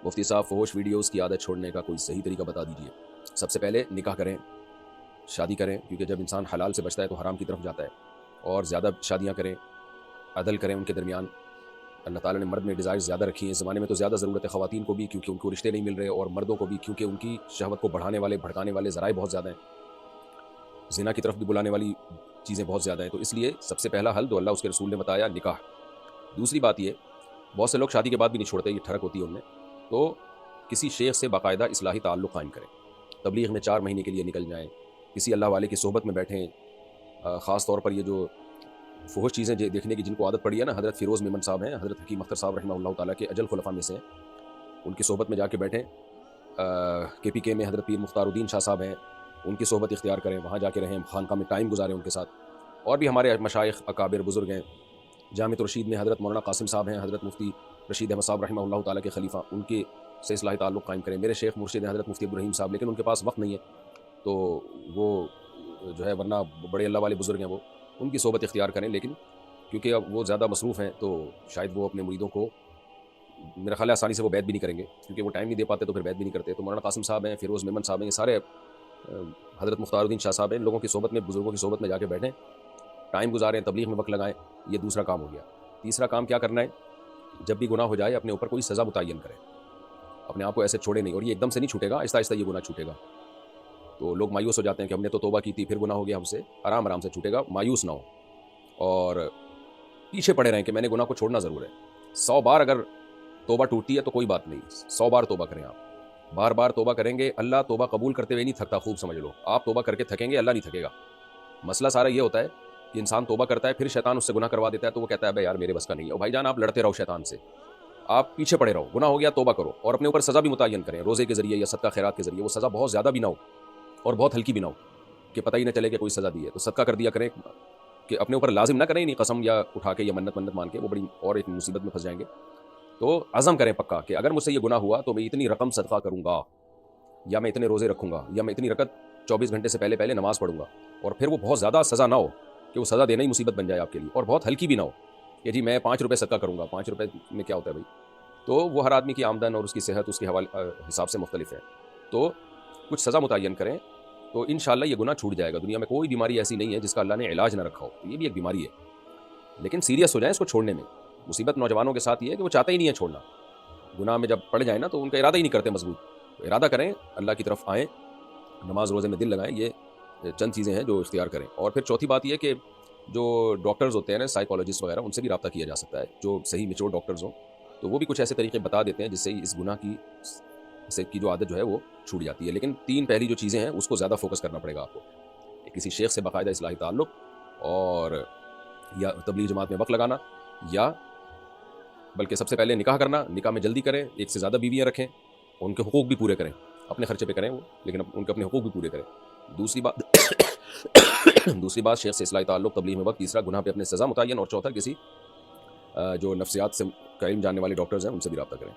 مفتی صاحب فحش ویڈیوز کی عادت چھوڑنے کا کوئی صحیح طریقہ بتا دیجیے۔ سب سے پہلے نکاح کریں، شادی کریں، کیونکہ جب انسان حلال سے بچتا ہے تو حرام کی طرف جاتا ہے، اور زیادہ شادیاں کریں، عدل کریں ان کے درمیان۔ اللہ تعالیٰ نے مرد میں ڈیزائر زیادہ رکھی ہیں، اس زمانے میں تو زیادہ ضرورت ہے خواتین کو بھی، کیونکہ ان کو رشتے نہیں مل رہے، اور مردوں کو بھی کیونکہ ان کی شہوت کو بڑھانے والے بھڑکانے والے ذرائع بہت زیادہ ہیں، زنا کی طرف بھی بلانے والی چیزیں بہت زیادہ ہیں۔ تو اس لیے سب سے پہلا حل جو اللہ اس کے رسول نے بتایا، نکاح۔ دوسری بات یہ، بہت سے لوگ شادی کے بعد بھی نہیں چھوڑتے، یہ ٹھڑک ہوتی ہے ان میں، تو کسی شیخ سے باقاعدہ اصلاحی تعلق قائم کریں، تبلیغ میں 4 مہینے کے لیے نکل جائیں، کسی اللہ والے کی صحبت میں بیٹھیں۔ خاص طور پر یہ جو فحش چیزیں دیکھنے کی جن کو عادت پڑی ہے نا، حضرت فیروز میمن صاحب ہیں، حضرت حکیم اختر صاحب رحمہ اللہ تعالیٰ کے اجل خلفاء میں سے ہیں، ان کی صحبت میں جا کے بیٹھیں۔ KPK میں حضرت پیر مختار الدین شاہ صاحب ہیں، ان کی صحبت اختیار کریں، وہاں جا کے رہیں، خانقاہ میں ٹائم گزاریں ان کے ساتھ۔ اور بھی ہمارے مشائخ اکابر بزرگ ہیں، جامع الرشید میں حضرت مولانا قاسم صاحب ہیں، حضرت مفتی رشید احمد صاحب رحمہ اللہ تعالیٰ کے خلیفہ، ان کے سے اصلاحی تعلق قائم کریں۔ میرے شیخ مرشد ہیں حضرت مفتی عبدالرحیم صاحب، لیکن ان کے پاس وقت نہیں ہے، تو وہ جو ہے، ورنہ بڑے اللہ والے بزرگ ہیں، وہ ان کی صحبت اختیار کریں، لیکن کیونکہ اب وہ زیادہ مصروف ہیں تو شاید وہ اپنے مریدوں کو، میرا خیال ہے آسانی سے وہ بیعت بھی نہیں کریں گے، کیونکہ وہ ٹائم نہیں دے پاتے تو پھر بیعت بھی نہیں کرتے۔ تو مولانا قاسم صاحب ہیں، فیروز میمن صاحب ہیں، یہ سارے حضرت مختار الدین شاہ صاحب ہیں، ان لوگوں کی صحبت میں، بزرگوں کی صحبت میں جا کے بیٹھیں، ٹائم گزاریں، تبلیغ میں وقت لگائیں۔ یہ دوسرا کام ہو گیا۔ تیسرا کام کیا کرنا ہے، جب بھی گناہ ہو جائے اپنے اوپر کوئی سزا متعین کریں، اپنے آپ کو ایسے چھوڑے نہیں، اور یہ ایک دم سے نہیں چھوٹے گا، آہستہ آہستہ یہ گناہ چھوٹے گا۔ تو لوگ مایوس ہو جاتے ہیں کہ ہم نے تو توبہ کی تھی، پھر گناہ ہو گیا ہم سے، آرام آرام سے چھوٹے گا، مایوس نہ ہو، اور پیچھے پڑے رہیں کہ میں نے گناہ کو چھوڑنا ضرور ہے۔ 100 بار اگر توبہ ٹوٹتی ہے تو کوئی بات نہیں، 100 بار توبہ کریں آپ، بار بار توبہ کریں گے۔ اللہ توبہ قبول کرتے ہوئے نہیں تھکتا، خوب سمجھ لو، آپ توبہ کر کے تھکیں گے، اللہ نہیں تھکے گا۔ مسئلہ سارا یہ ہوتا ہے کہ انسان توبہ کرتا ہے، پھر شیطان اس سے گناہ کروا دیتا ہے، تو وہ کہتا ہے بھائی یار میرے بس کا نہیں ہے۔ اور بھائی جان، آپ لڑتے رہو شیطان سے، آپ پیچھے پڑے رہو، گناہ ہو گیا توبہ کرو، اور اپنے اوپر سزا بھی متعین کریں، روزے کے ذریعے یا صدقہ خیرات کے ذریعے۔ وہ سزا بہت زیادہ بھی نہ ہو اور بہت ہلکی بھی نہ ہو کہ پتہ ہی نہ چلے کہ کوئی سزا دی ہے، تو صدقہ کر دیا کریں، کہ اپنے اوپر لازم نہ کریں، نہیں قسم یا اٹھا کے یا منت مان کے، وہ بڑی اور ایک مصیبت میں پھنس جائیں گے۔ تو عزم کریں پکا کہ اگر مجھ سے یہ گناہ ہوا تو میں اتنی رقم صدقہ کروں گا، یا میں اتنے روزے رکھوں گا، یا میں اتنی رکعت 24 گھنٹے سے پہلے نماز پڑھوں گا۔ اور پھر وہ بہت زیادہ سزا نہ ہو کہ وہ سزا دینا ہی مصیبت بن جائے آپ کے لیے، اور بہت ہلکی بھی نہ ہو کہ جی میں 5 روپے صدقہ کروں گا۔ 5 روپے میں کیا ہوتا ہے بھائی؟ تو وہ ہر آدمی کی آمدن اور اس کی صحت اس کے حساب سے مختلف ہے، تو کچھ سزا متعین کریں، تو انشاءاللہ یہ گناہ چھوٹ جائے گا۔ دنیا میں کوئی بیماری ایسی نہیں ہے جس کا اللہ نے علاج نہ رکھا ہو، یہ بھی ایک بیماری ہے، لیکن سیریس ہو جائیں اس کو چھوڑنے میں۔ مصیبت نوجوانوں کے ساتھ یہ ہے کہ وہ چاہتے ہی نہیں ہے چھوڑنا، گناہ میں جب پڑ جائیں نا تو ان کا ارادہ ہی نہیں کرتے مضبوط۔ تو ارادہ کریں، اللہ کی طرف آئیں، نماز روزے میں دل لگائیں، یہ چند چیزیں ہیں جو اختیار کریں۔ اور پھر چوتھی بات یہ کہ جو ڈاکٹرز ہوتے ہیں نا، سائیکالوجسٹ وغیرہ، ان سے بھی رابطہ کیا جا سکتا ہے، جو صحیح میچور ڈاکٹرز ہوں، تو وہ بھی کچھ ایسے طریقے بتا دیتے ہیں جس سے اس گناہ کی جو عادت جو ہے وہ چھوٹ جاتی ہے۔ لیکن 3 پہلی جو چیزیں ہیں اس کو زیادہ فوکس کرنا پڑے گا آپ کو، کسی شیخ سے باقاعدہ اصلاحی تعلق، اور یا تبلیغ جماعت میں وقت لگانا، یا بلکہ سب سے پہلے نکاح کرنا، نکاح میں جلدی کریں، 1 سے زیادہ بیویاں رکھیں، ان کے حقوق بھی پورے کریں، اپنے خرچے پہ کریں وہ، لیکن ان کے اپنے حقوق بھی پورے کریں۔ دوسری بات شیخ سے اصلاحی تعلق، تبلیغ میں وقت۔ تیسرا گناہ پہ اپنے سزا متعین، اور چوتھا کسی جو نفسیات سے کا علم جاننے والے ڈاکٹرز ہیں ان سے بھی رابطہ کریں۔